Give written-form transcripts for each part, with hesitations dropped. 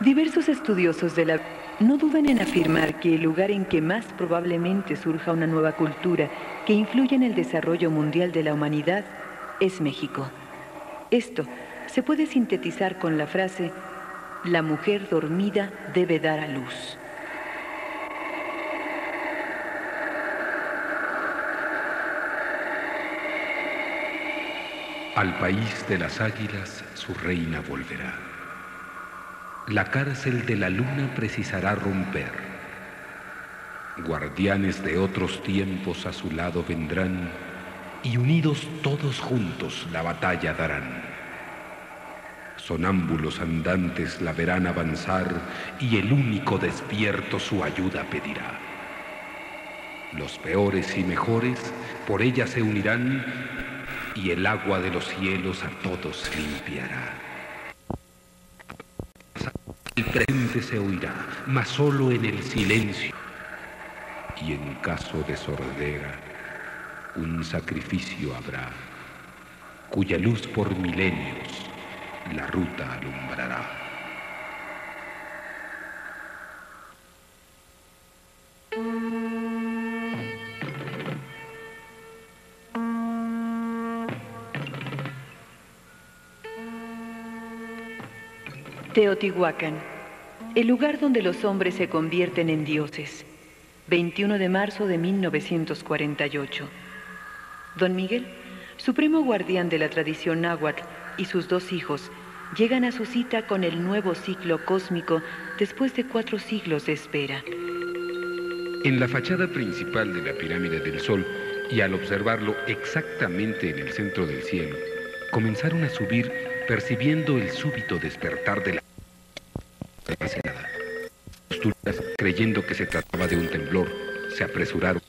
Diversos estudiosos de la no dudan en afirmar que el lugar en que más probablemente surja una nueva cultura que influya en el desarrollo mundial de la humanidad es México. Esto se puede sintetizar con la frase: la mujer dormida debe dar a luz. Al país de las águilas su reina volverá. La cárcel de la luna precisará romper. Guardianes de otros tiempos a su lado vendrán y unidos todos juntos la batalla darán. Sonámbulos andantes la verán avanzar y el único despierto su ayuda pedirá. Los peores y mejores por ella se unirán y el agua de los cielos a todos limpiará. El presente se oirá, mas solo en el silencio. Y en caso de sordera, un sacrificio habrá, cuya luz por milenios la ruta alumbrará. Teotihuacán, el lugar donde los hombres se convierten en dioses. 21 de marzo de 1948. Don Miguel, supremo guardián de la tradición náhuatl, y sus dos hijos llegan a su cita con el nuevo ciclo cósmico después de 4 siglos de espera. En la fachada principal de la pirámide del Sol, y al observarlo exactamente en el centro del cielo, comenzaron a subir percibiendo el súbito despertar de la demasiada. Los turistas, creyendo que se trataba de un temblor, se apresuraron.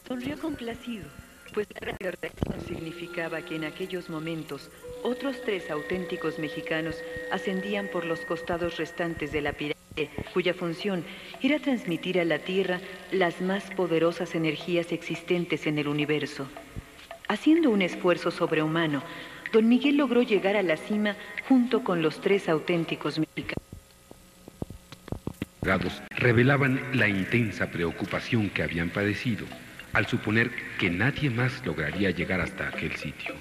Sonrió complacido, pues la reacción significaba que en aquellos momentos otros 3 auténticos mexicanos ascendían por los costados restantes de la pirámide, cuya función era transmitir a la Tierra las más poderosas energías existentes en el universo. Haciendo un esfuerzo sobrehumano, don Miguel logró llegar a la cima junto con los 3 auténticos mexicanos. Revelaban la intensa preocupación que habían padecido al suponer que nadie más lograría llegar hasta aquel sitio.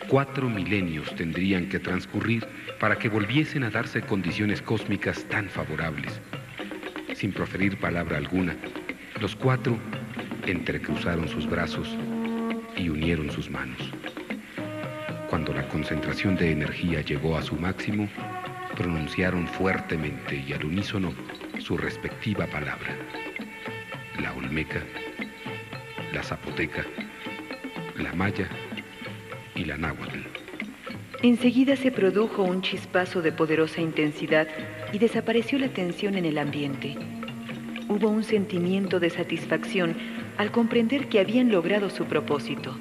4 milenios tendrían que transcurrir para que volviesen a darse condiciones cósmicas tan favorables. Sin proferir palabra alguna, los 4 entrecruzaron sus brazos y unieron sus manos. Cuando la concentración de energía llegó a su máximo, pronunciaron fuertemente y al unísono su respectiva palabra: la olmeca, la zapoteca, la maya y la náhuatl. Enseguida se produjo un chispazo de poderosa intensidad y desapareció la tensión en el ambiente. Hubo un sentimiento de satisfacción al comprender que habían logrado su propósito.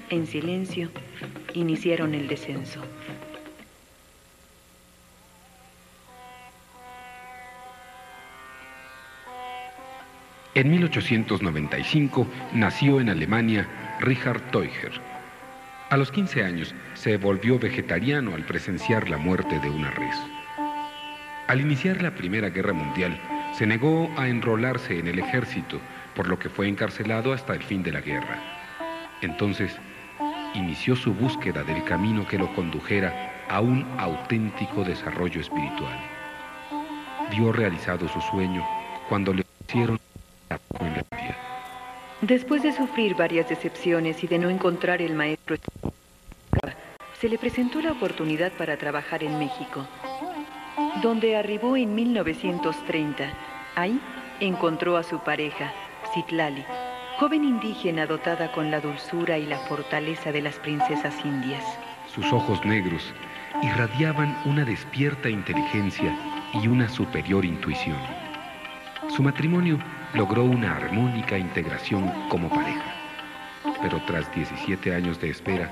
En silencio, iniciaron el descenso. En 1895 nació en Alemania Richard Teucher. A los 15 años se volvió vegetariano al presenciar la muerte de una res. Al iniciar la Primera Guerra Mundial, se negó a enrolarse en el ejército, por lo que fue encarcelado hasta el fin de la guerra. Entonces, inició su búsqueda del camino que lo condujera a un auténtico desarrollo espiritual. Vio realizado su sueño cuando le hicieron en la India. Después de sufrir varias decepciones y de no encontrar el maestro, se le presentó la oportunidad para trabajar en México, donde arribó en 1930. Ahí encontró a su pareja, Citlali, joven indígena dotada con la dulzura y la fortaleza de las princesas indias. Sus ojos negros irradiaban una despierta inteligencia y una superior intuición. Su matrimonio logró una armónica integración como pareja, pero tras 17 años de espera,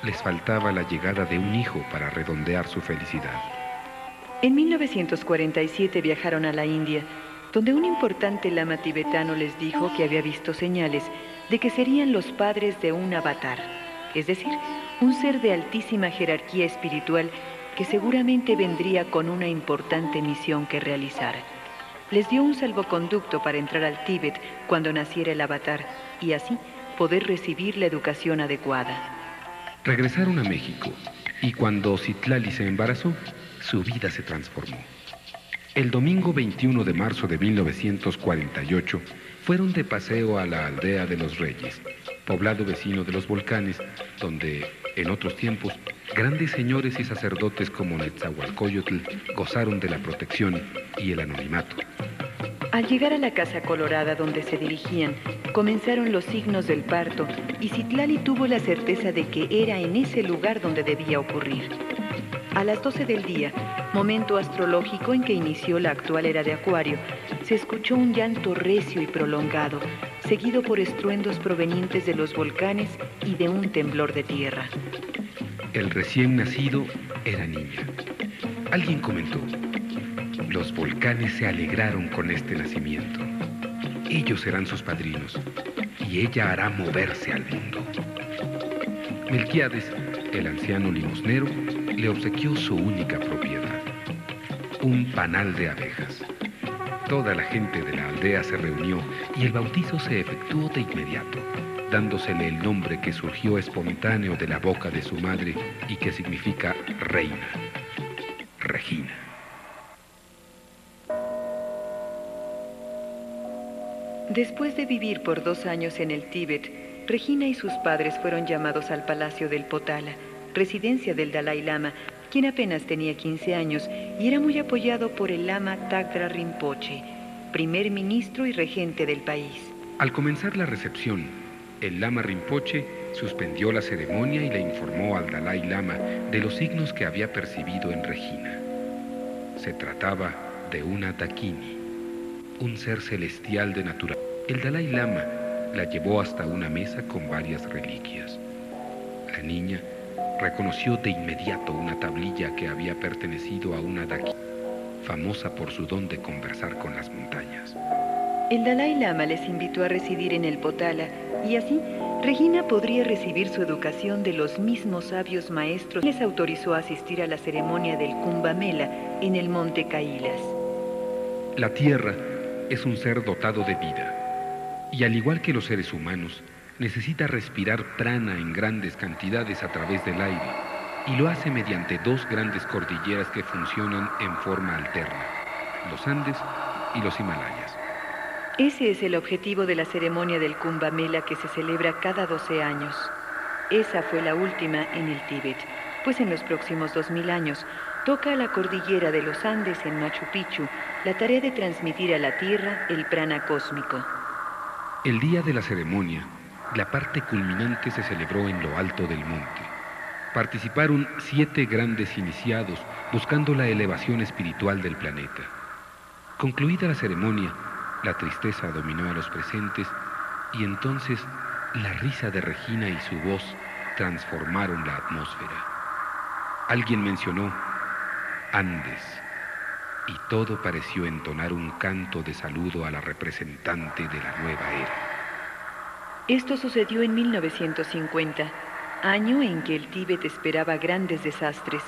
les faltaba la llegada de un hijo para redondear su felicidad. En 1947 viajaron a la India, donde un importante lama tibetano les dijo que había visto señales de que serían los padres de un avatar, es decir, un ser de altísima jerarquía espiritual que seguramente vendría con una importante misión que realizar. Les dio un salvoconducto para entrar al Tíbet cuando naciera el avatar y así poder recibir la educación adecuada. Regresaron a México y cuando Citlali se embarazó, su vida se transformó. El domingo 21 de marzo de 1948 fueron de paseo a la aldea de los Reyes, poblado vecino de los volcanes, donde, en otros tiempos, grandes señores y sacerdotes como Netzahualcóyotl gozaron de la protección y el anonimato. Al llegar a la Casa Colorada donde se dirigían, comenzaron los signos del parto y Citlali tuvo la certeza de que era en ese lugar donde debía ocurrir. A las 12 del día, momento astrológico en que inició la actual era de Acuario, se escuchó un llanto recio y prolongado, seguido por estruendos provenientes de los volcanes y de un temblor de tierra. El recién nacido era niña. Alguien comentó: los volcanes se alegraron con este nacimiento. Ellos serán sus padrinos y ella hará moverse al mundo. Melquiades, el anciano limosnero, le obsequió su única propiedad, un panal de abejas. Toda la gente de la aldea se reunió y el bautizo se efectuó de inmediato, dándosele el nombre que surgió espontáneo de la boca de su madre y que significa reina, Regina. Después de vivir por 2 años en el Tíbet, Regina y sus padres fueron llamados al Palacio del Potala, residencia del Dalai Lama, quien apenas tenía 15 años y era muy apoyado por el Lama Tagdra Rinpoche, primer ministro y regente del país. Al comenzar la recepción, el Lama Rinpoche suspendió la ceremonia y le informó al Dalai Lama de los signos que había percibido en Regina. Se trataba de una Dakini, un ser celestial de naturaleza. El Dalai Lama la llevó hasta una mesa con varias reliquias. La niña reconoció de inmediato una tablilla que había pertenecido a una Dakini, famosa por su don de conversar con las montañas. El Dalai Lama les invitó a residir en el Potala y así Regina podría recibir su educación de los mismos sabios maestros. Les autorizó a asistir a la ceremonia del Kumbh Mela en el monte Kailas. La tierra es un ser dotado de vida y al igual que los seres humanos, necesita respirar prana en grandes cantidades a través del aire y lo hace mediante 2 grandes cordilleras que funcionan en forma alterna, los Andes y los Himalayas. Ese es el objetivo de la ceremonia del Kumbh Mela que se celebra cada 12 años. Esa fue la última en el Tíbet, pues en los próximos 2000 años toca a la cordillera de los Andes en Machu Picchu la tarea de transmitir a la Tierra el prana cósmico. El día de la ceremonia, la parte culminante se celebró en lo alto del monte. Participaron 7 grandes iniciados buscando la elevación espiritual del planeta. Concluida la ceremonia, la tristeza dominó a los presentes y entonces la risa de Regina y su voz transformaron la atmósfera. Alguien mencionó Andes y todo pareció entonar un canto de saludo a la representante de la nueva era. Esto sucedió en 1950, año en que el Tíbet esperaba grandes desastres.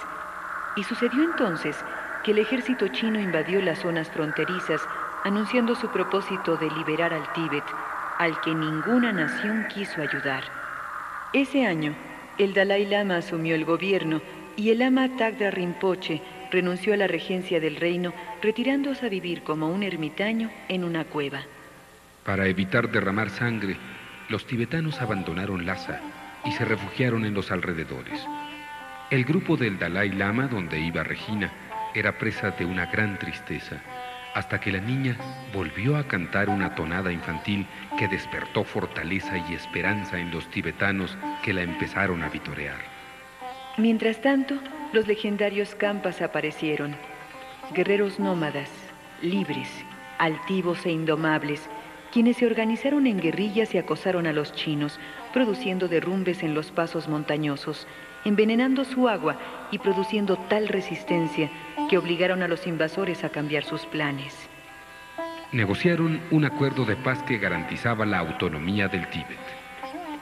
Y sucedió entonces que el ejército chino invadió las zonas fronterizas, anunciando su propósito de liberar al Tíbet, al que ninguna nación quiso ayudar. Ese año, el Dalai Lama asumió el gobierno y el Lama Tagdra Rinpoche renunció a la regencia del reino, retirándose a vivir como un ermitaño en una cueva. Para evitar derramar sangre, los tibetanos abandonaron Lhasa y se refugiaron en los alrededores. El grupo del Dalai Lama, donde iba Regina, era presa de una gran tristeza, hasta que la niña volvió a cantar una tonada infantil que despertó fortaleza y esperanza en los tibetanos que la empezaron a vitorear. Mientras tanto, los legendarios Kampas aparecieron, guerreros nómadas, libres, altivos e indomables, quienes se organizaron en guerrillas y acosaron a los chinos, produciendo derrumbes en los pasos montañosos, envenenando su agua y produciendo tal resistencia que obligaron a los invasores a cambiar sus planes. Negociaron un acuerdo de paz que garantizaba la autonomía del Tíbet.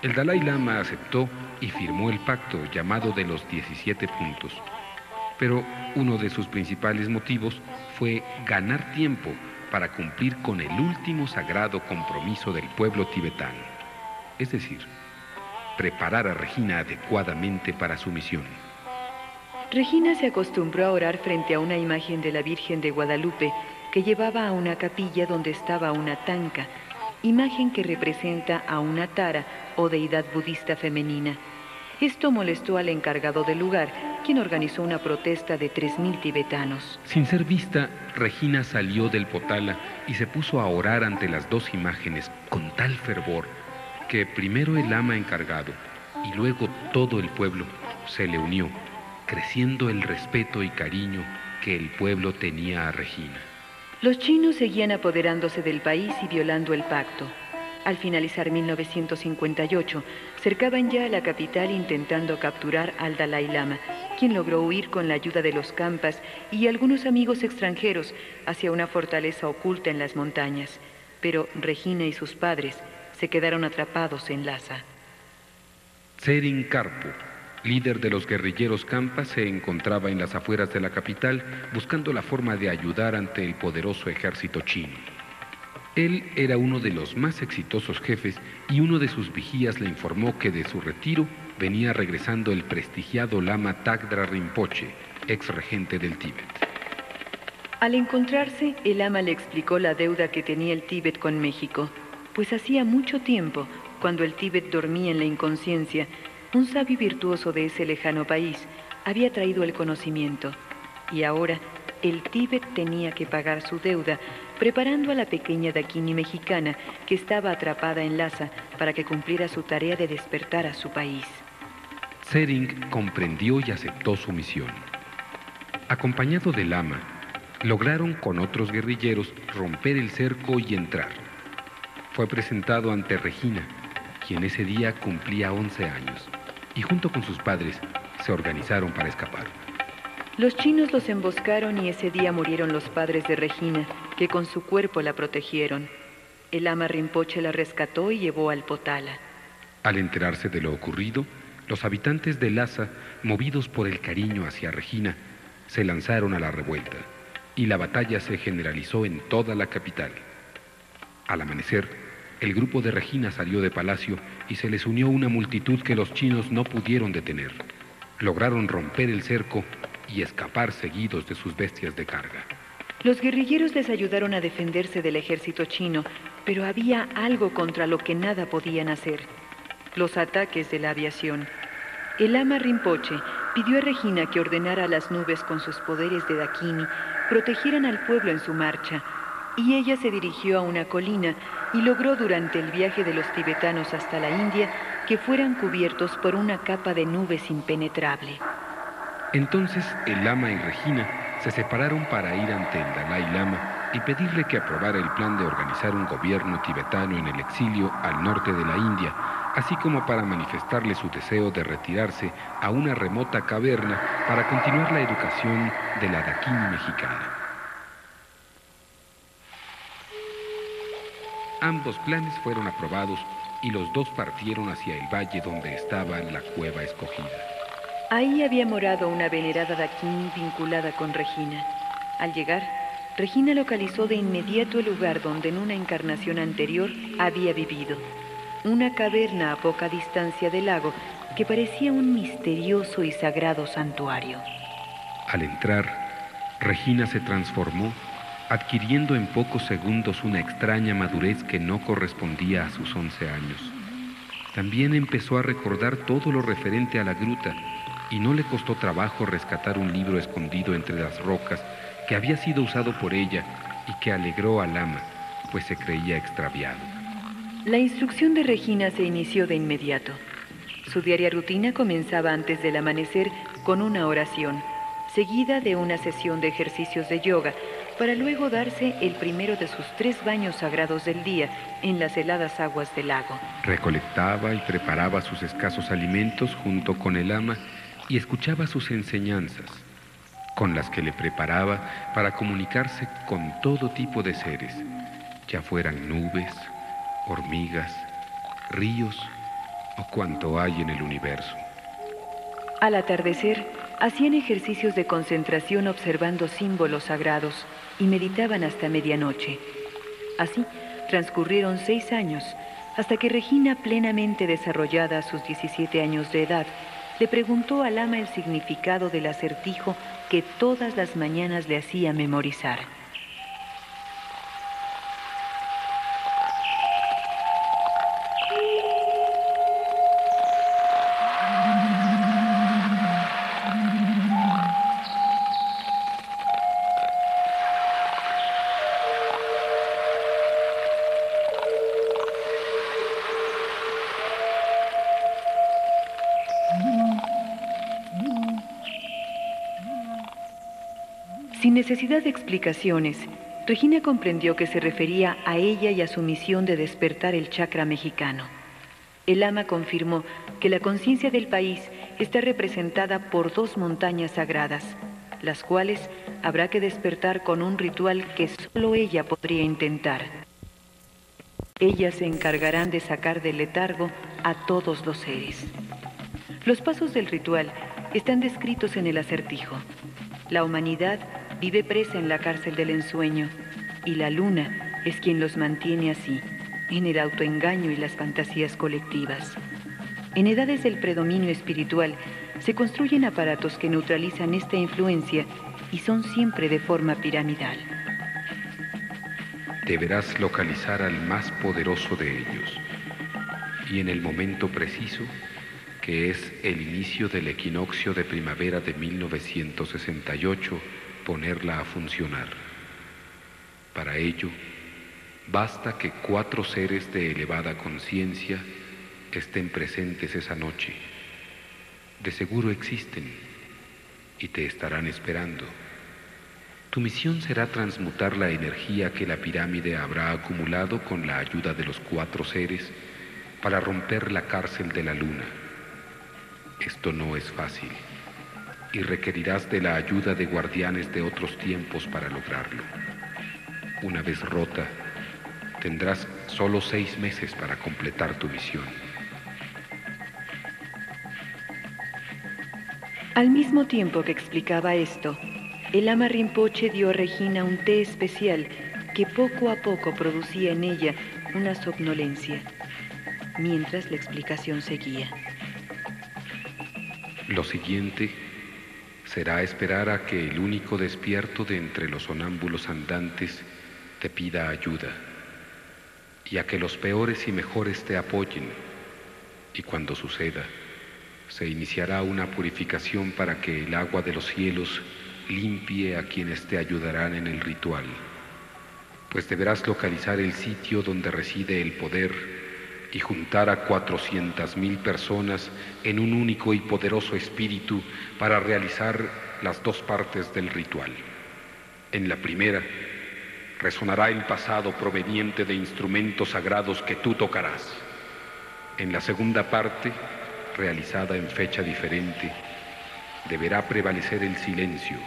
El Dalai Lama aceptó y firmó el pacto llamado de los 17 puntos. Pero uno de sus principales motivos fue ganar tiempo para cumplir con el último sagrado compromiso del pueblo tibetano, es decir, preparar a Regina adecuadamente para su misión. Regina se acostumbró a orar frente a una imagen de la Virgen de Guadalupe que llevaba a una capilla donde estaba una tanca, imagen que representa a una tara o deidad budista femenina. Esto molestó al encargado del lugar, quien organizó una protesta de 3.000 tibetanos. Sin ser vista, Regina salió del potala y se puso a orar ante las dos imágenes con tal fervor que primero el lama encargado y luego todo el pueblo se le unió, creciendo el respeto y cariño que el pueblo tenía a Regina. Los chinos seguían apoderándose del país y violando el pacto. Al finalizar 1958, cercaban ya a la capital intentando capturar al Dalai Lama, quien logró huir con la ayuda de los Kampas y algunos amigos extranjeros hacia una fortaleza oculta en las montañas. Pero Regina y sus padres se quedaron atrapados en Lhasa. Tsering Karpo, líder de los guerrilleros Kampas, se encontraba en las afueras de la capital buscando la forma de ayudar ante el poderoso ejército chino. Él era uno de los más exitosos jefes y uno de sus vigías le informó que de su retiro venía regresando el prestigiado lama Tagdra Rinpoche, ex regente del Tíbet. Al encontrarse, el lama le explicó la deuda que tenía el Tíbet con México, pues hacía mucho tiempo, cuando el Tíbet dormía en la inconsciencia, un sabio virtuoso de ese lejano país había traído el conocimiento, y ahora el Tíbet tenía que pagar su deuda, preparando a la pequeña Dakini mexicana que estaba atrapada en Lhasa para que cumpliera su tarea de despertar a su país. Tsering comprendió y aceptó su misión. Acompañado del lama, lograron con otros guerrilleros romper el cerco y entrar. Fue presentado ante Regina, quien ese día cumplía 11 años, y junto con sus padres se organizaron para escapar. Los chinos los emboscaron y ese día murieron los padres de Regina, que con su cuerpo la protegieron. El lama Rinpoche la rescató y llevó al potala. Al enterarse de lo ocurrido, los habitantes de Lhasa, movidos por el cariño hacia Regina, se lanzaron a la revuelta, y la batalla se generalizó en toda la capital. Al amanecer, el grupo de Regina salió de palacio y se les unió una multitud que los chinos no pudieron detener. Lograron romper el cerco y escapar seguidos de sus bestias de carga. Los guerrilleros les ayudaron a defenderse del ejército chino, pero había algo contra lo que nada podían hacer: los ataques de la aviación. El lama Rinpoche pidió a Regina que ordenara a las nubes con sus poderes de Dakini protegieran al pueblo en su marcha, y ella se dirigió a una colina y logró durante el viaje de los tibetanos hasta la India que fueran cubiertos por una capa de nubes impenetrable. Entonces el lama y Regina se separaron para ir ante el Dalai Lama y pedirle que aprobara el plan de organizar un gobierno tibetano en el exilio al norte de la India, así como para manifestarle su deseo de retirarse a una remota caverna para continuar la educación de la Dakini mexicana. Ambos planes fueron aprobados y los dos partieron hacia el valle donde estaba la cueva escogida. Ahí había morado una venerada Dakini vinculada con Regina. Al llegar, Regina localizó de inmediato el lugar donde en una encarnación anterior había vivido. Una caverna a poca distancia del lago que parecía un misterioso y sagrado santuario. Al entrar, Regina se transformó, adquiriendo en pocos segundos una extraña madurez que no correspondía a sus 11 años. También empezó a recordar todo lo referente a la gruta, y no le costó trabajo rescatar un libro escondido entre las rocas que había sido usado por ella y que alegró al lama, pues se creía extraviado. La instrucción de Regina se inició de inmediato. Su diaria rutina comenzaba antes del amanecer con una oración, seguida de una sesión de ejercicios de yoga, para luego darse el primero de sus 3 baños sagrados del día en las heladas aguas del lago. Recolectaba y preparaba sus escasos alimentos junto con el lama y escuchaba sus enseñanzas, con las que le preparaba para comunicarse con todo tipo de seres, ya fueran nubes, hormigas, ríos o cuanto hay en el universo. Al atardecer, Hacían ejercicios de concentración observando símbolos sagrados y meditaban hasta medianoche. Así transcurrieron 6 años, hasta que Regina, plenamente desarrollada a sus 17 años de edad, le preguntó al ama el significado del acertijo que todas las mañanas le hacía memorizar. Sin necesidad de explicaciones, Regina comprendió que se refería a ella y a su misión de despertar el chakra mexicano. El ama confirmó que la conciencia del país está representada por 2 montañas sagradas, las cuales habrá que despertar con un ritual que solo ella podría intentar. Ellas se encargarán de sacar del letargo a todos los seres. Los pasos del ritual están descritos en el acertijo. La humanidad vive presa en la cárcel del ensueño, y la luna es quien los mantiene así, en el autoengaño y las fantasías colectivas. En edades del predominio espiritual, se construyen aparatos que neutralizan esta influencia y son siempre de forma piramidal. Deberás localizar al más poderoso de ellos, y en el momento preciso, que es el inicio del equinoccio de primavera de 1968, ponerla a funcionar. Para ello, basta que 4 seres de elevada conciencia estén presentes esa noche. De seguro existen y te estarán esperando. Tu misión será transmutar la energía que la pirámide habrá acumulado con la ayuda de los 4 seres para romper la cárcel de la luna. Esto no es fácil y requerirás de la ayuda de guardianes de otros tiempos para lograrlo. Una vez rota, tendrás solo 6 meses para completar tu misión. Al mismo tiempo que explicaba esto, el ama Rinpoche dio a Regina un té especial que poco a poco producía en ella una somnolencia, mientras la explicación seguía. Lo siguiente será esperar a que el único despierto de entre los sonámbulos andantes te pida ayuda, y a que los peores y mejores te apoyen, y cuando suceda, se iniciará una purificación para que el agua de los cielos limpie a quienes te ayudarán en el ritual, pues deberás localizar el sitio donde reside el poder y juntar a 400,000 personas en un único y poderoso espíritu para realizar las 2 partes del ritual. En la primera, resonará el pasado proveniente de instrumentos sagrados que tú tocarás. En la segunda parte, realizada en fecha diferente, deberá prevalecer el silencio,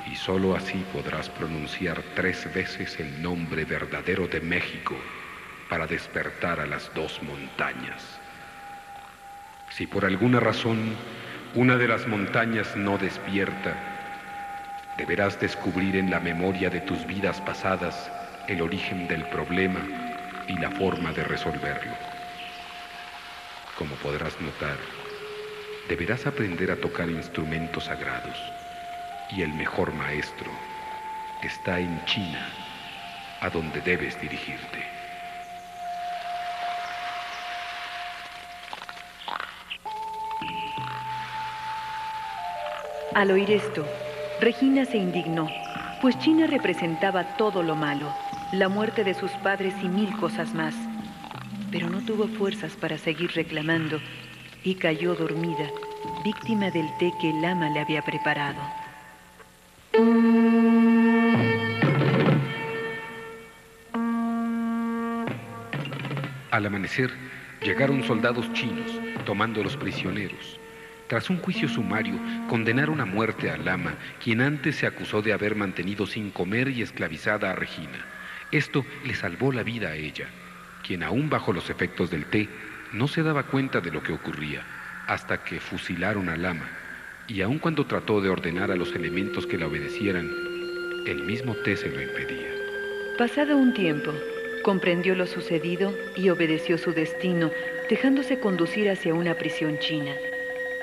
y sólo así podrás pronunciar 3 veces el nombre verdadero de México para despertar a las 2 montañas. Si por alguna razón una de las montañas no despierta, deberás descubrir en la memoria de tus vidas pasadas el origen del problema y la forma de resolverlo. Como podrás notar, deberás aprender a tocar instrumentos sagrados, y el mejor maestro está en China, a donde debes dirigirte. Al oír esto, Regina se indignó, pues China representaba todo lo malo, la muerte de sus padres y 1000 cosas más. Pero no tuvo fuerzas para seguir reclamando y cayó dormida, víctima del té que el ama le había preparado. Al amanecer, llegaron soldados chinos, tomando a los prisioneros. Tras un juicio sumario, condenaron a muerte al ama, quien antes se acusó de haber mantenido sin comer y esclavizada a Regina. Esto le salvó la vida a ella, quien aún bajo los efectos del té, no se daba cuenta de lo que ocurría, hasta que fusilaron al ama, y aun cuando trató de ordenar a los elementos que la obedecieran, el mismo Té se lo impedía. Pasado un tiempo, comprendió lo sucedido y obedeció su destino, dejándose conducir hacia una prisión china.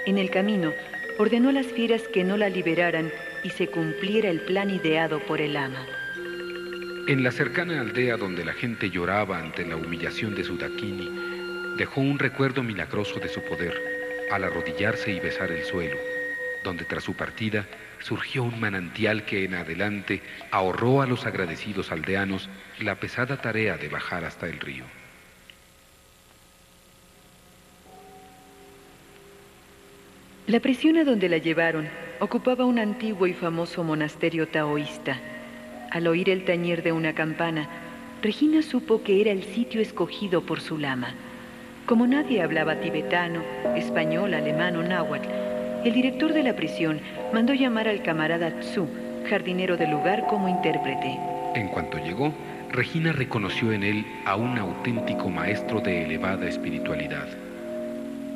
En el camino, ordenó a las fieras que no la liberaran y se cumpliera el plan ideado por el ama. En la cercana aldea donde la gente lloraba ante la humillación de su Dakini, dejó un recuerdo milagroso de su poder al arrodillarse y besar el suelo, donde tras su partida surgió un manantial que en adelante ahorró a los agradecidos aldeanos la pesada tarea de bajar hasta el río. La prisión a donde la llevaron ocupaba un antiguo y famoso monasterio taoísta. Al oír el tañer de una campana, Regina supo que era el sitio escogido por su lama. Como nadie hablaba tibetano, español, alemán o náhuatl, el director de la prisión mandó llamar al camarada Tzu, jardinero del lugar, como intérprete. En cuanto llegó, Regina reconoció en él a un auténtico maestro de elevada espiritualidad.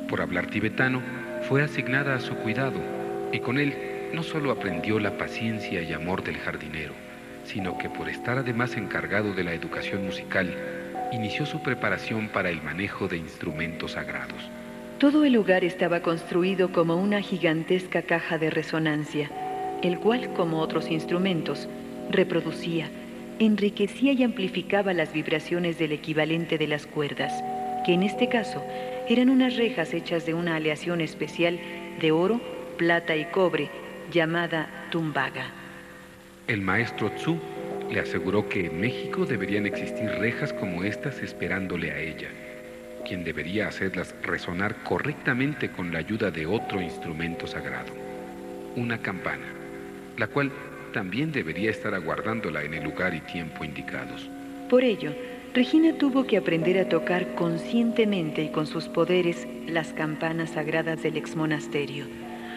Por hablar tibetano, fue asignada a su cuidado y con él no solo aprendió la paciencia y amor del jardinero, sino que por estar además encargado de la educación musical, inició su preparación para el manejo de instrumentos sagrados. Todo el lugar estaba construido como una gigantesca caja de resonancia, el cual, como otros instrumentos, reproducía, enriquecía y amplificaba las vibraciones del equivalente de las cuerdas, que en este caso eran unas rejas hechas de una aleación especial de oro, plata y cobre, llamada tumbaga. El maestro Tzu le aseguró que en México deberían existir rejas como estas esperándole a ella, quien debería hacerlas resonar correctamente con la ayuda de otro instrumento sagrado, una campana, la cual también debería estar aguardándola en el lugar y tiempo indicados. Por ello, Regina tuvo que aprender a tocar conscientemente y con sus poderes las campanas sagradas del exmonasterio,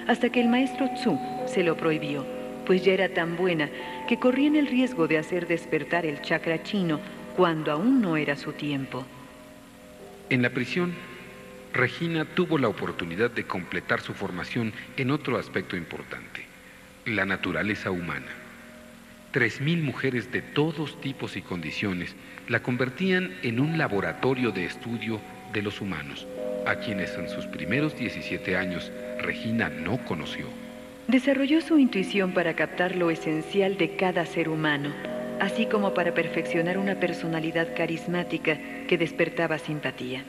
hasta que el maestro Tzu se lo prohibió, pues ya era tan buena que corrían el riesgo de hacer despertar el chakra chino cuando aún no era su tiempo. En la prisión, Regina tuvo la oportunidad de completar su formación en otro aspecto importante, la naturaleza humana. 3.000 mujeres de todos tipos y condiciones la convertían en un laboratorio de estudio de los humanos, a quienes en sus primeros 17 años Regina no conoció. Desarrolló su intuición para captar lo esencial de cada ser humano, así como para perfeccionar una personalidad carismática que despertaba simpatía.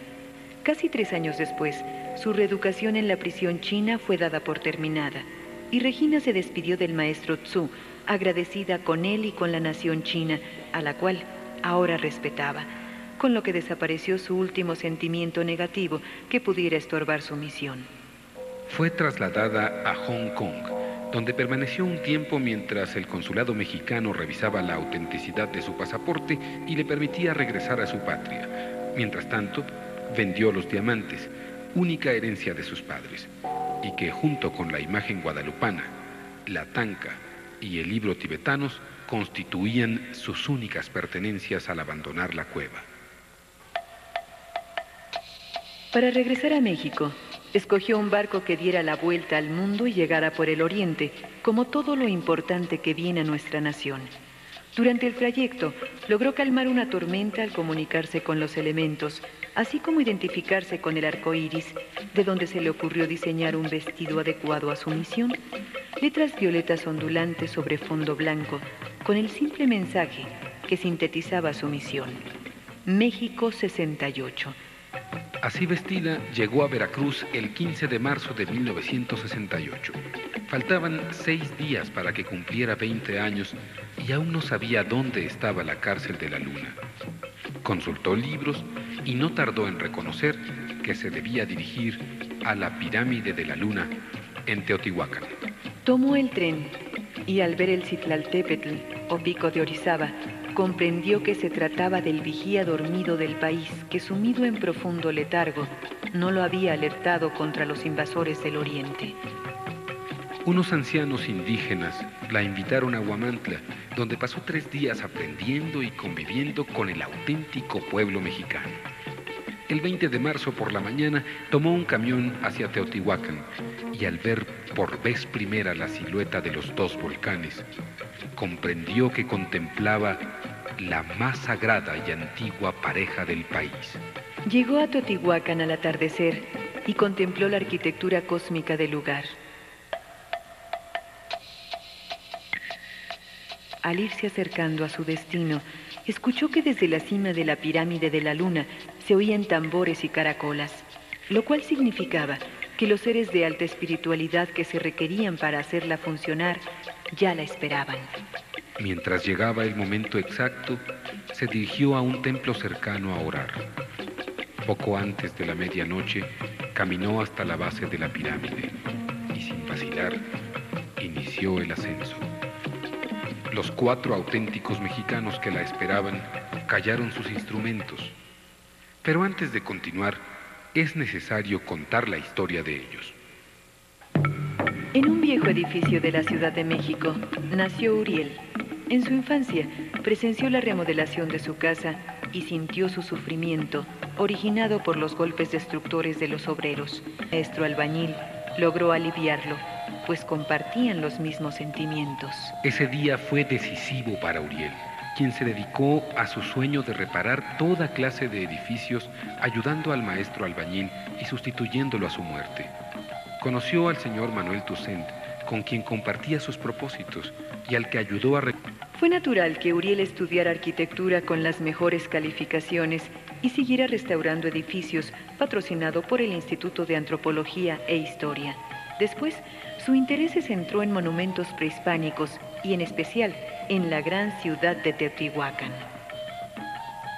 Casi 3 años después, su reeducación en la prisión china fue dada por terminada, y Regina se despidió del maestro Tzu, agradecida con él y con la nación china, a la cual ahora respetaba, con lo que desapareció su último sentimiento negativo que pudiera estorbar su misión. Fue trasladada a Hong Kong, donde permaneció un tiempo mientras el consulado mexicano revisaba la autenticidad de su pasaporte y le permitía regresar a su patria. Mientras tanto, vendió los diamantes, única herencia de sus padres, y que junto con la imagen guadalupana, la tanca y el libro tibetanos constituían sus únicas pertenencias al abandonar la cueva. Para regresar a México, escogió un barco que diera la vuelta al mundo y llegara por el oriente, como todo lo importante que viene a nuestra nación. Durante el trayecto, logró calmar una tormenta al comunicarse con los elementos, así como identificarse con el arco iris, de donde se le ocurrió diseñar un vestido adecuado a su misión. Letras violetas ondulantes sobre fondo blanco, con el simple mensaje que sintetizaba su misión: México 68. Así vestida, llegó a Veracruz el 15 de marzo de 1968. Faltaban 6 días para que cumpliera 20 años y aún no sabía dónde estaba la cárcel de la Luna. Consultó libros y no tardó en reconocer que se debía dirigir a la pirámide de la Luna en Teotihuacán. Tomó el tren y al ver el Citlaltépetl, o pico de Orizaba, comprendió que se trataba del vigía dormido del país que, sumido en profundo letargo, no lo había alertado contra los invasores del oriente. Unos ancianos indígenas la invitaron a Huamantla, donde pasó 3 días aprendiendo y conviviendo con el auténtico pueblo mexicano. El 20 de marzo por la mañana tomó un camión hacia Teotihuacán y al ver por vez primera la silueta de los dos volcanes, comprendió que contemplaba la más sagrada y antigua pareja del país. Llegó a Teotihuacán al atardecer y contempló la arquitectura cósmica del lugar. Al irse acercando a su destino, escuchó que desde la cima de la pirámide de la luna se oían tambores y caracolas, lo cual significaba que los seres de alta espiritualidad que se requerían para hacerla funcionar ya la esperaban. Mientras llegaba el momento exacto, se dirigió a un templo cercano a orar. Poco antes de la medianoche, caminó hasta la base de la pirámide y sin vacilar, inició el ascenso. Los 4 auténticos mexicanos que la esperaban callaron sus instrumentos. Pero antes de continuar, es necesario contar la historia de ellos. En un viejo edificio de la Ciudad de México nació Uriel. En su infancia presenció la remodelación de su casa y sintió su sufrimiento, originado por los golpes destructores de los obreros. El maestro albañil logró aliviarlo, pues compartían los mismos sentimientos. Ese día fue decisivo para Uriel, quien se dedicó a su sueño de reparar toda clase de edificios, ayudando al maestro albañil y sustituyéndolo a su muerte. Conoció al señor Manuel Toussaint, con quien compartía sus propósitos y al que ayudó a... Fue natural que Uriel estudiara arquitectura con las mejores calificaciones y siguiera restaurando edificios, patrocinado por el Instituto de Antropología e Historia. Después, su interés se centró en monumentos prehispánicos y en especial en la gran ciudad de Teotihuacán.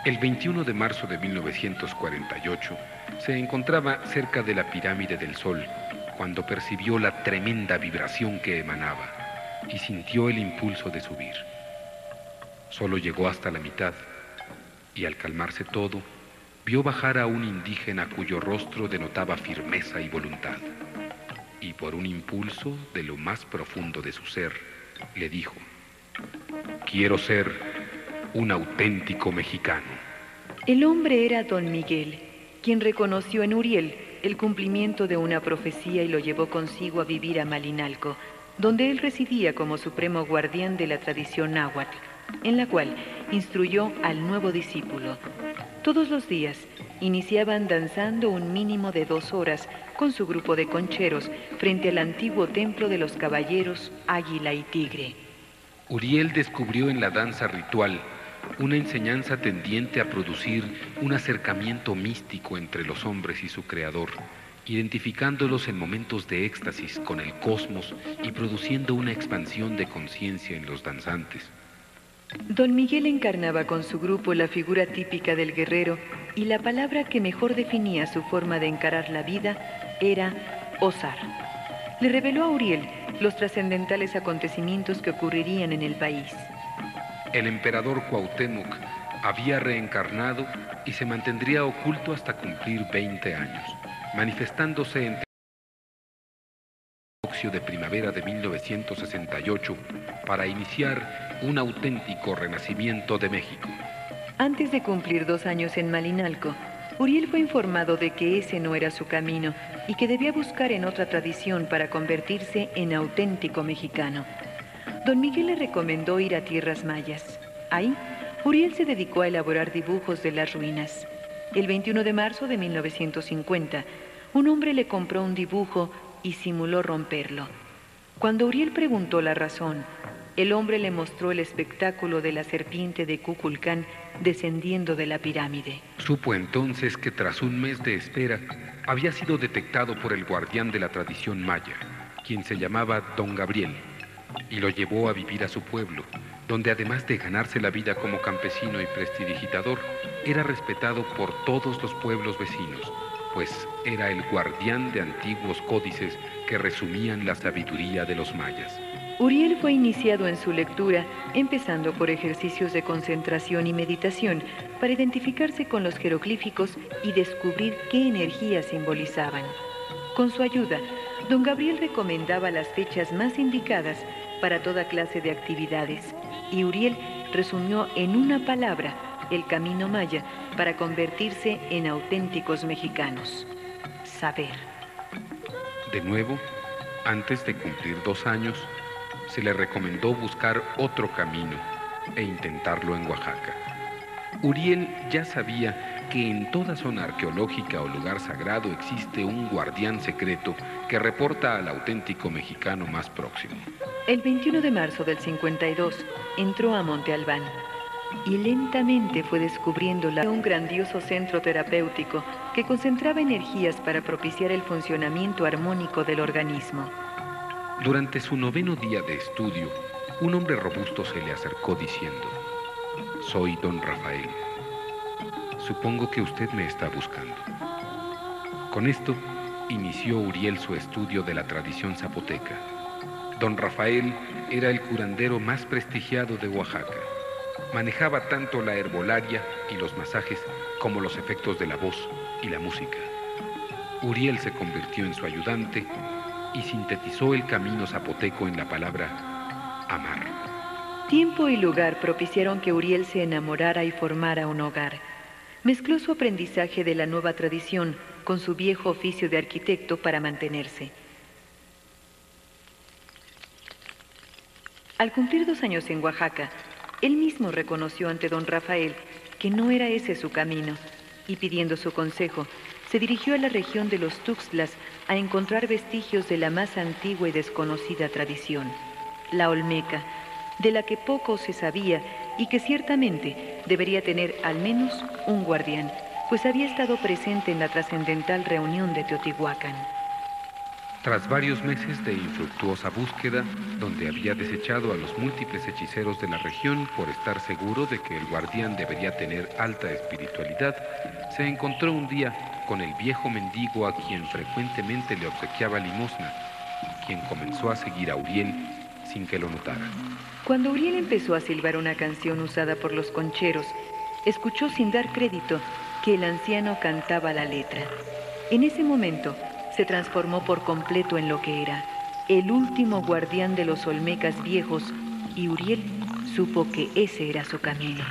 El 21 de marzo de 1948 se encontraba cerca de la Pirámide del Sol cuando percibió la tremenda vibración que emanaba y sintió el impulso de subir. Solo llegó hasta la mitad y al calmarse todo, vio bajar a un indígena cuyo rostro denotaba firmeza y voluntad. Y por un impulso de lo más profundo de su ser, le dijo: quiero ser un auténtico mexicano. El hombre era Don Miguel, quien reconoció en Uriel el cumplimiento de una profecía y lo llevó consigo a vivir a Malinalco, donde él residía como supremo guardián de la tradición náhuatl, en la cual instruyó al nuevo discípulo. Todos los días iniciaban danzando un mínimo de 2 horas con su grupo de concheros frente al antiguo templo de los caballeros Águila y Tigre. Uriel descubrió en la danza ritual una enseñanza tendiente a producir un acercamiento místico entre los hombres y su creador, identificándolos en momentos de éxtasis con el cosmos y produciendo una expansión de conciencia en los danzantes. Don Miguel encarnaba con su grupo la figura típica del guerrero y la palabra que mejor definía su forma de encarar la vida era osar. Le reveló a Uriel los trascendentales acontecimientos que ocurrirían en el país. El emperador Cuauhtémoc había reencarnado y se mantendría oculto hasta cumplir 20 años, manifestándose en el equinoccio de primavera de 1968 para iniciar un auténtico renacimiento de México. Antes de cumplir 2 años en Malinalco, Uriel fue informado de que ese no era su camino y que debía buscar en otra tradición para convertirse en auténtico mexicano. Don Miguel le recomendó ir a tierras mayas. Ahí, Uriel se dedicó a elaborar dibujos de las ruinas. El 21 de marzo de 1950, un hombre le compró un dibujo y simuló romperlo. Cuando Uriel preguntó la razón, el hombre le mostró el espectáculo de la serpiente de Kukulcán descendiendo de la pirámide. Supo entonces que tras un mes de espera había sido detectado por el guardián de la tradición maya, quien se llamaba Don Gabriel, y lo llevó a vivir a su pueblo, donde además de ganarse la vida como campesino y prestidigitador, era respetado por todos los pueblos vecinos, pues era el guardián de antiguos códices que resumían la sabiduría de los mayas. Uriel fue iniciado en su lectura, empezando por ejercicios de concentración y meditación para identificarse con los jeroglíficos y descubrir qué energías simbolizaban. Con su ayuda, don Gabriel recomendaba las fechas más indicadas para toda clase de actividades, y Uriel resumió en una palabra el camino maya para convertirse en auténticos mexicanos. Saber. De nuevo, antes de cumplir 2 años, se le recomendó buscar otro camino e intentarlo en Oaxaca. Uriel ya sabía que en toda zona arqueológica o lugar sagrado existe un guardián secreto que reporta al auténtico mexicano más próximo. El 21 de marzo del 52 entró a Monte Albán y lentamente fue descubriendo un grandioso centro terapéutico que concentraba energías para propiciar el funcionamiento armónico del organismo. Durante su 9º día de estudio, un hombre robusto se le acercó diciendo: «Soy don Rafael. Supongo que usted me está buscando». Con esto, inició Uriel su estudio de la tradición zapoteca. Don Rafael era el curandero más prestigiado de Oaxaca. Manejaba tanto la herbolaria y los masajes como los efectos de la voz y la música. Uriel se convirtió en su ayudante y sintetizó el camino zapoteco en la palabra amar. Tiempo y lugar propiciaron que Uriel se enamorara y formara un hogar. Mezcló su aprendizaje de la nueva tradición con su viejo oficio de arquitecto para mantenerse. Al cumplir 2 años en Oaxaca, él mismo reconoció ante don Rafael que no era ese su camino y, pidiendo su consejo, se dirigió a la región de los Tuxtlas a encontrar vestigios de la más antigua y desconocida tradición, la Olmeca, de la que poco se sabía y que ciertamente debería tener al menos un guardián, pues había estado presente en la trascendental reunión de Teotihuacán. Tras varios meses de infructuosa búsqueda, donde había desechado a los múltiples hechiceros de la región por estar seguro de que el guardián debería tener alta espiritualidad, se encontró un día con el viejo mendigo a quien frecuentemente le obsequiaba limosna, quien comenzó a seguir a Uriel sin que lo notara. Cuando Uriel empezó a silbar una canción usada por los concheros, escuchó sin dar crédito que el anciano cantaba la letra. En ese momento, se transformó por completo en lo que era, el último guardián de los olmecas viejos, y Uriel supo que ese era su camino.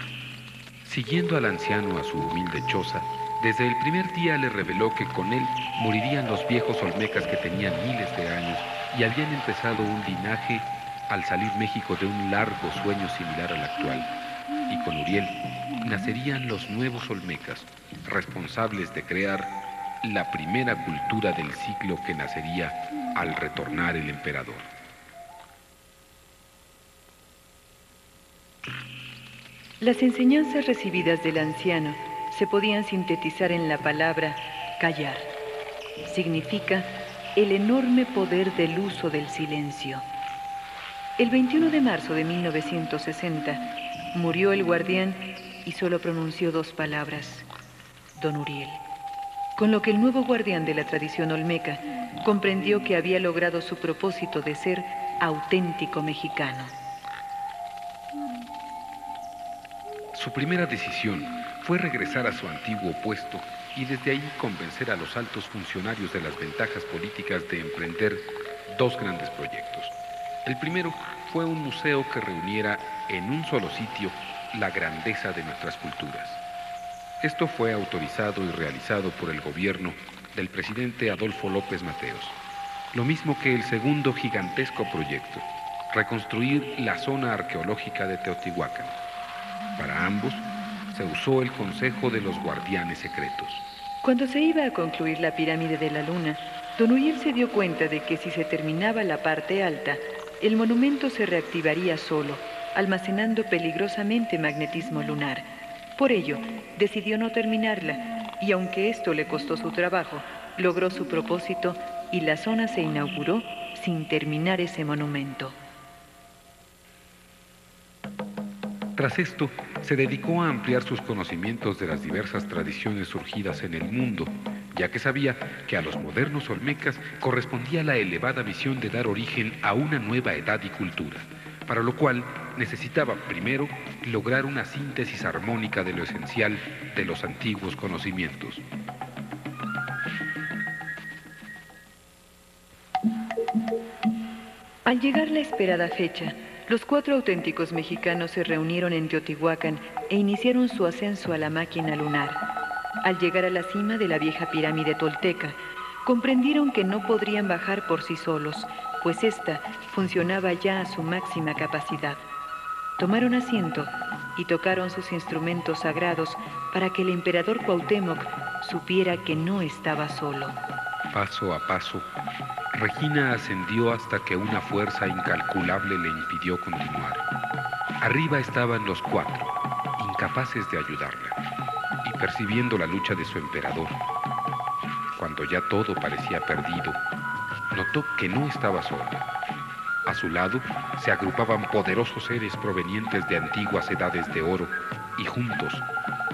Siguiendo al anciano a su humilde choza, desde el primer día le reveló que con él morirían los viejos olmecas que tenían miles de años y habían empezado un linaje al salir México de un largo sueño similar al actual. Y con Uriel nacerían los nuevos olmecas, responsables de crear la primera cultura del siglo que nacería al retornar el emperador. Las enseñanzas recibidas del anciano se podían sintetizar en la palabra callar. Significa el enorme poder del uso del silencio. El 21 de marzo de 1960 murió el guardián y solo pronunció 2 palabras: don Uriel. Con lo que el nuevo guardián de la tradición olmeca comprendió que había logrado su propósito de ser auténtico mexicano. Su primera decisión fue regresar a su antiguo puesto y desde ahí convencer a los altos funcionarios de las ventajas políticas de emprender 2 grandes proyectos. El primero fue un museo que reuniera en un solo sitio la grandeza de nuestras culturas. Esto fue autorizado y realizado por el gobierno del presidente Adolfo López Mateos. Lo mismo que el segundo gigantesco proyecto, reconstruir la zona arqueológica de Teotihuacán. Para ambos, se usó el Consejo de los Guardianes Secretos. Cuando se iba a concluir la pirámide de la Luna, don Uriel se dio cuenta de que si se terminaba la parte alta, el monumento se reactivaría solo, almacenando peligrosamente magnetismo lunar. Por ello, decidió no terminarla, y aunque esto le costó su trabajo, logró su propósito y la zona se inauguró sin terminar ese monumento. Tras esto, se dedicó a ampliar sus conocimientos de las diversas tradiciones surgidas en el mundo, ya que sabía que a los modernos olmecas correspondía la elevada visión de dar origen a una nueva edad y cultura, para lo cual necesitaba primero lograr una síntesis armónica de lo esencial de los antiguos conocimientos. Al llegar la esperada fecha, Los 4 auténticos mexicanos se reunieron en Teotihuacán e iniciaron su ascenso a la máquina lunar. Al llegar a la cima de la vieja pirámide tolteca, comprendieron que no podrían bajar por sí solos, pues ésta funcionaba ya a su máxima capacidad. Tomaron asiento y tocaron sus instrumentos sagrados para que el emperador Cuauhtémoc supiera que no estaba solo. Paso a paso, Regina ascendió hasta que una fuerza incalculable le impidió continuar. Arriba estaban los 4, incapaces de ayudarla, y percibiendo la lucha de su emperador. Cuando ya todo parecía perdido, notó que no estaba sola. A su lado se agrupaban poderosos seres provenientes de antiguas edades de oro y juntos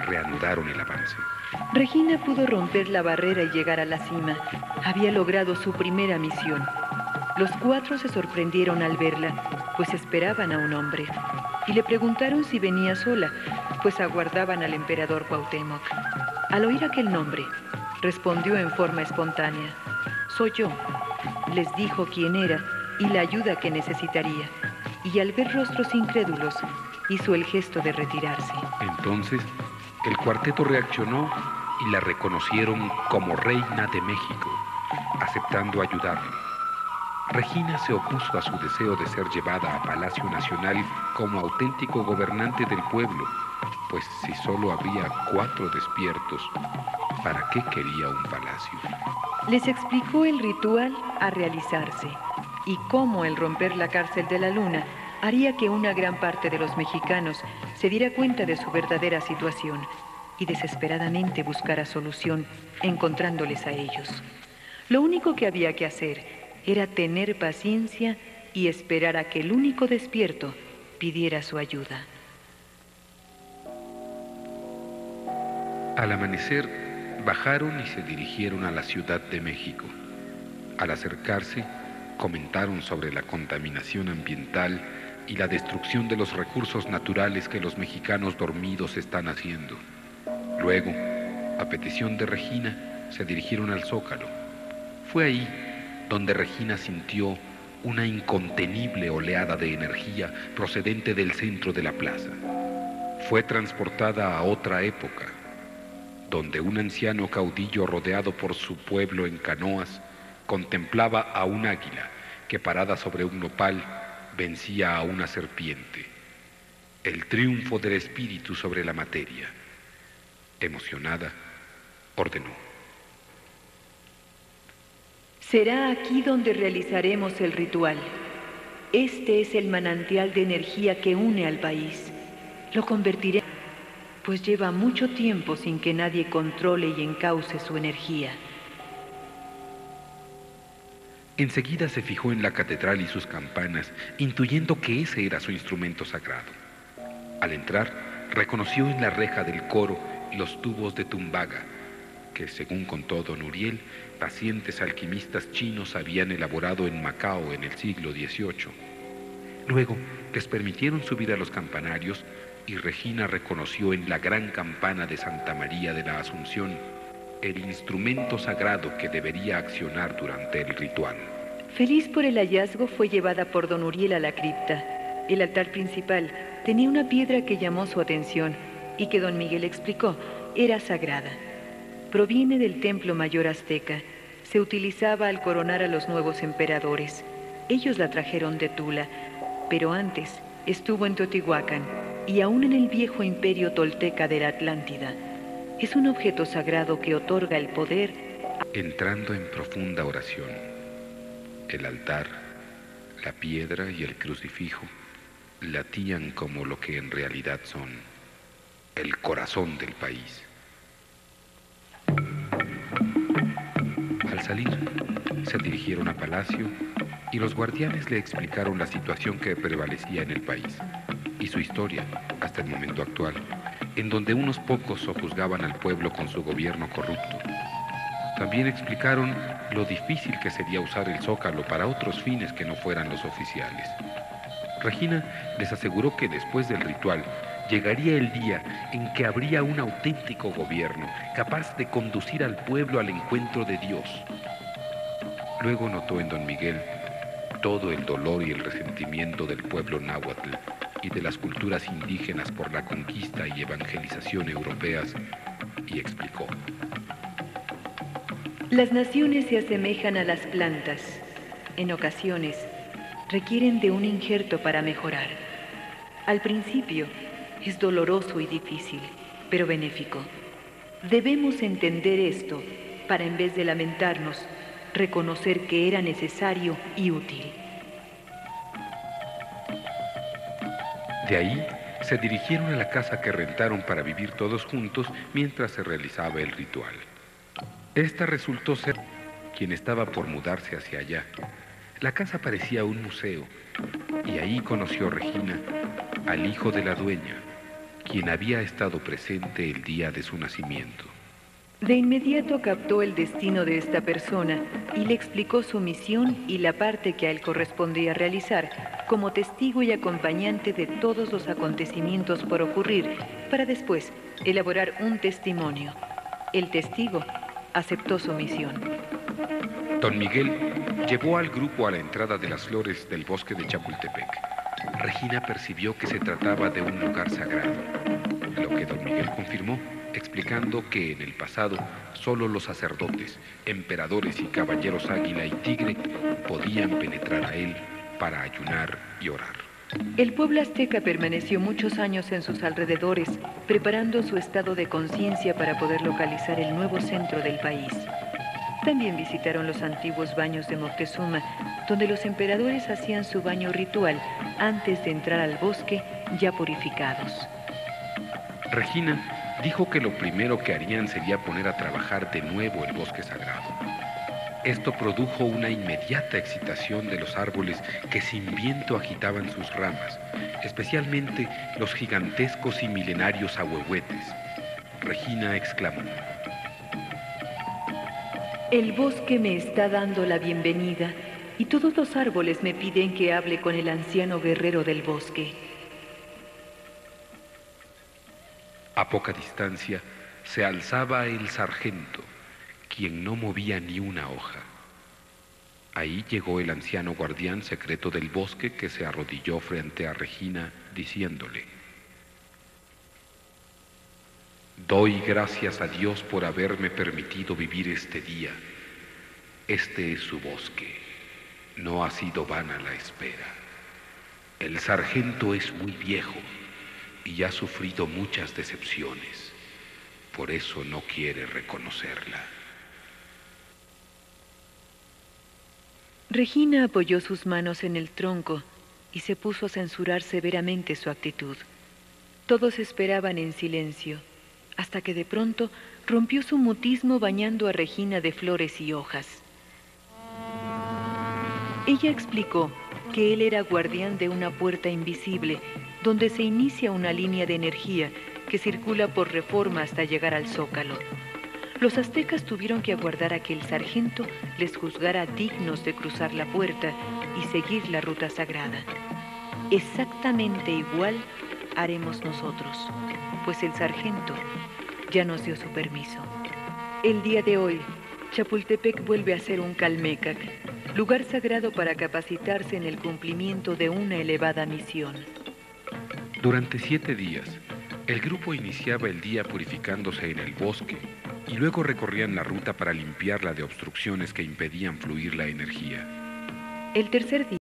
reanudaron el avance. Regina pudo romper la barrera y llegar a la cima. Había logrado su primera misión. Los 4 se sorprendieron al verla, pues esperaban a un hombre. Y le preguntaron si venía sola, pues aguardaban al emperador Cuauhtémoc. Al oír aquel nombre, respondió en forma espontánea: «Soy yo». Les dijo quién era y la ayuda que necesitaría. Y al ver rostros incrédulos, hizo el gesto de retirarse. Entonces, el cuarteto reaccionó y la reconocieron como reina de México, aceptando ayudarle. Regina se opuso a su deseo de ser llevada a Palacio Nacional como auténtico gobernante del pueblo, pues si solo habría 4 despiertos, ¿para qué quería un palacio? Les explicó el ritual a realizarse y cómo el romper la cárcel de la luna haría que una gran parte de los mexicanos se diera cuenta de su verdadera situación y desesperadamente buscara solución encontrándoles a ellos. Lo único que había que hacer era tener paciencia y esperar a que el único despierto pidiera su ayuda. Al amanecer, bajaron y se dirigieron a la Ciudad de México. Al acercarse, comentaron sobre la contaminación ambiental y la destrucción de los recursos naturales que los mexicanos dormidos están haciendo. Luego, a petición de Regina, se dirigieron al Zócalo. Fue ahí donde Regina sintió una incontenible oleada de energía procedente del centro de la plaza. Fue transportada a otra época, donde un anciano caudillo rodeado por su pueblo en canoas contemplaba a un águila que, parada sobre un nopal, vencía a una serpiente. El triunfo del espíritu sobre la materia. Emocionada, ordenó: «Será aquí donde realizaremos el ritual. Este es el manantial de energía que une al país. Lo convertiré, pues lleva mucho tiempo sin que nadie controle y encauce su energía». Enseguida se fijó en la catedral y sus campanas, intuyendo que ese era su instrumento sagrado. Al entrar, reconoció en la reja del coro los tubos de Tumbaga, que, según contó don Uriel, pacientes alquimistas chinos habían elaborado en Macao en el siglo XVIII. Luego les permitieron subir a los campanarios y Regina reconoció en la gran campana de Santa María de la Asunción el instrumento sagrado que debería accionar durante el ritual. Feliz por el hallazgo, fue llevada por don Uriel a la cripta. El altar principal tenía una piedra que llamó su atención y que don Miguel explicó era sagrada. Proviene del templo mayor azteca. Se utilizaba al coronar a los nuevos emperadores. Ellos la trajeron de Tula, pero antes estuvo en Teotihuacán y aún en el viejo imperio tolteca de la Atlántida. Es un objeto sagrado que otorga el poder. Entrando en profunda oración, el altar, la piedra y el crucifijo latían como lo que en realidad son: el corazón del país. Al salir, se dirigieron a palacio y los guardianes le explicaron la situación que prevalecía en el país y su historia hasta el momento actual, en donde unos pocos sojuzgaban al pueblo con su gobierno corrupto. También explicaron lo difícil que sería usar el Zócalo para otros fines que no fueran los oficiales. Regina les aseguró que después del ritual llegaría el día en que habría un auténtico gobierno capaz de conducir al pueblo al encuentro de Dios. Luego notó en don Miguel todo el dolor y el resentimiento del pueblo náhuatl y de las culturas indígenas por la conquista y evangelización europeas, y explicó: Las naciones se asemejan a las plantas. En ocasiones, requieren de un injerto para mejorar. Al principio, es doloroso y difícil, pero benéfico. Debemos entender esto para, en vez de lamentarnos, reconocer que era necesario y útil. De ahí se dirigieron a la casa que rentaron para vivir todos juntos mientras se realizaba el ritual. Esta resultó ser quien estaba por mudarse hacia allá. La casa parecía un museo, y ahí conoció Regina al hijo de la dueña, quien había estado presente el día de su nacimiento. De inmediato captó el destino de esta persona y le explicó su misión y la parte que a él correspondía realizar como testigo y acompañante de todos los acontecimientos por ocurrir, para después elaborar un testimonio. El testigo aceptó su misión. Don Miguel llevó al grupo a la entrada de las flores del bosque de Chapultepec. Regina percibió que se trataba de un lugar sagrado, lo que don Miguel confirmó, explicando que en el pasado solo los sacerdotes, emperadores y caballeros águila y tigre podían penetrar a él para ayunar y orar. El pueblo azteca permaneció muchos años en sus alrededores, preparando su estado de conciencia para poder localizar el nuevo centro del país. También visitaron los antiguos baños de Moctezuma, donde los emperadores hacían su baño ritual antes de entrar al bosque ya purificados. Regina dijo que lo primero que harían sería poner a trabajar de nuevo el bosque sagrado. Esto produjo una inmediata excitación de los árboles que sin viento agitaban sus ramas, especialmente los gigantescos y milenarios ahuehuetes. Regina exclamó: El bosque me está dando la bienvenida y todos los árboles me piden que hable con el anciano guerrero del bosque. A poca distancia se alzaba el sargento, quien no movía ni una hoja. Ahí llegó el anciano guardián secreto del bosque, que se arrodilló frente a Regina diciéndole: Doy gracias a Dios por haberme permitido vivir este día. Este es su bosque. No ha sido vana la espera. El sargento es muy viejo y ha sufrido muchas decepciones. Por eso no quiere reconocerla. Regina apoyó sus manos en el tronco y se puso a censurar severamente su actitud. Todos esperaban en silencio, hasta que de pronto rompió su mutismo bañando a Regina de flores y hojas. Ella explicó que él era guardián de una puerta invisible, donde se inicia una línea de energía que circula por Reforma hasta llegar al Zócalo. Los aztecas tuvieron que aguardar a que el sargento les juzgara dignos de cruzar la puerta y seguir la ruta sagrada. Exactamente igual haremos nosotros, pues el sargento ya nos dio su permiso. El día de hoy, Chapultepec vuelve a ser un Calmecac, lugar sagrado para capacitarse en el cumplimiento de una elevada misión. Durante 7 días, el grupo iniciaba el día purificándose en el bosque y luego recorrían la ruta para limpiarla de obstrucciones que impedían fluir la energía. El tercer día